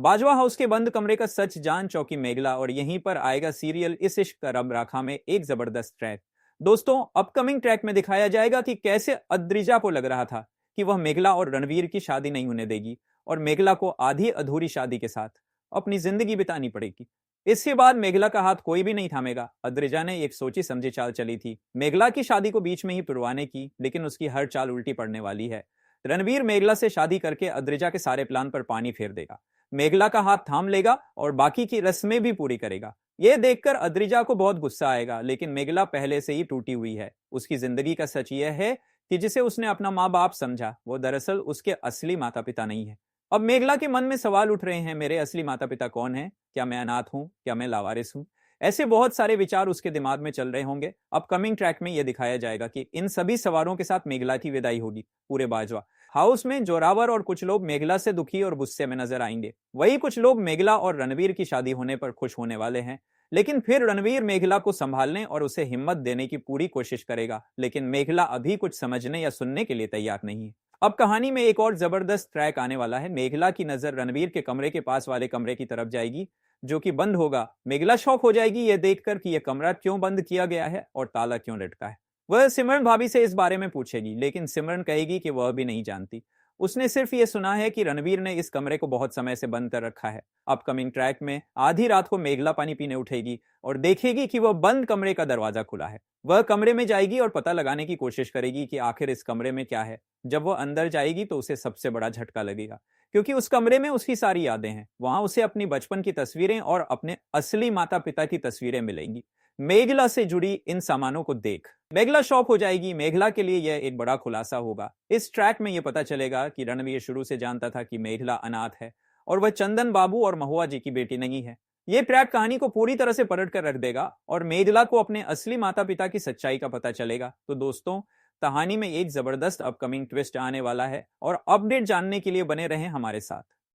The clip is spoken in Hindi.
बाजवा हाउस के बंद कमरे का सच जान चौकी मेघला और यहीं पर आएगा सीरियल इस इश्क का रब राखा में एक जबरदस्त ट्रैक। दोस्तों, अपकमिंग ट्रैक में दिखाया जाएगा कि कैसे अद्रिजा को लग रहा था कि वह मेघला और रणवीर की शादी नहीं होने देगी और मेघला को आधी अधूरी शादी के साथ अपनी जिंदगी बितानी पड़ेगी। इसके बाद मेघला का हाथ कोई भी नहीं थामेगा। अद्रिजा ने एक सोची समझी चाल चली थी मेघला की शादी को बीच में ही तुड़वाने की, लेकिन उसकी हर चाल उल्टी पड़ने वाली है। रणवीर मेघला से शादी करके अद्रिजा के सारे प्लान पर पानी फेर देगा, मेघला का हाथ थाम लेगा और बाकी की रस्में भी पूरी करेगा। यह देखकर अद्रिजा को बहुत गुस्सा आएगा, लेकिन मेघला पहले से ही टूटी हुई है। उसकी जिंदगी का सच यह है कि जिसे उसने अपना माँ बाप समझा वो दरअसल उसके असली माता पिता नहीं है। अब मेघला के मन में सवाल उठ रहे हैं, मेरे असली माता पिता कौन है? क्या मैं अनाथ हूं? क्या मैं लावारिस हूं? ऐसे बहुत सारे विचार उसके दिमाग में चल रहे होंगे। अपकमिंग ट्रैक में यह दिखाया जाएगा कि इन सभी सवालों के साथ मेघला की विदाई होगी। पूरे बाजवा हाउस में जोरावर और कुछ लोग मेघला से दुखी और गुस्से में नजर आएंगे। वही कुछ लोग मेघला और रणवीर की शादी होने पर खुश होने वाले हैं। लेकिन फिर रणवीर मेघला को संभालने और उसे हिम्मत देने की पूरी कोशिश करेगा, लेकिन मेघला अभी कुछ समझने या सुनने के लिए तैयार नहीं है। अब कहानी में एक और जबरदस्त ट्रैक आने वाला है। मेघला की नजर रणवीर के कमरे के पास वाले कमरे की तरफ जाएगी जो कि बंद होगा। मेघला शॉक हो जाएगी यह देखकर कि यह कमरा क्यों बंद किया गया है और ताला क्यों लटका है। वह सिमरन भाभी से इस बारे में पूछेगी, लेकिन सिमरन कहेगी कि वह भी नहीं जानती। उसने सिर्फ ये सुना है कि रणवीर ने इस कमरे को बहुत समय से बंद कर रखा है। अपकमिंग ट्रैक में आधी रात को मेघला पानी पीने उठेगी और देखेगी कि वह बंद कमरे का दरवाजा खुला है। वह कमरे में जाएगी और पता लगाने की कोशिश करेगी कि आखिर इस कमरे में क्या है। जब वह अंदर जाएगी तो उसे सबसे बड़ा झटका लगेगा, क्योंकि उस कमरे में उसकी सारी यादें हैं। वहां उसे अपनी बचपन की तस्वीरें और अपने असली माता पिता की तस्वीरें मिलेंगी। मेघला से जुड़ी इन सामानों को देख मेघला शॉक हो जाएगी। मेघला के लिए यह एक बड़ा खुलासा होगा। इस ट्रैक में यह पता चलेगा कि रणवीर शुरू से जानता था कि मेघला अनाथ है और वह चंदन बाबू और महुआ जी की बेटी नहीं है। यह ट्रैक कहानी को पूरी तरह से पलट कर रख देगा और मेघला को अपने असली माता पिता की सच्चाई का पता चलेगा। तो दोस्तों, कहानी में एक जबरदस्त अपकमिंग ट्विस्ट आने वाला है और अपडेट जानने के लिए बने रहें हमारे साथ।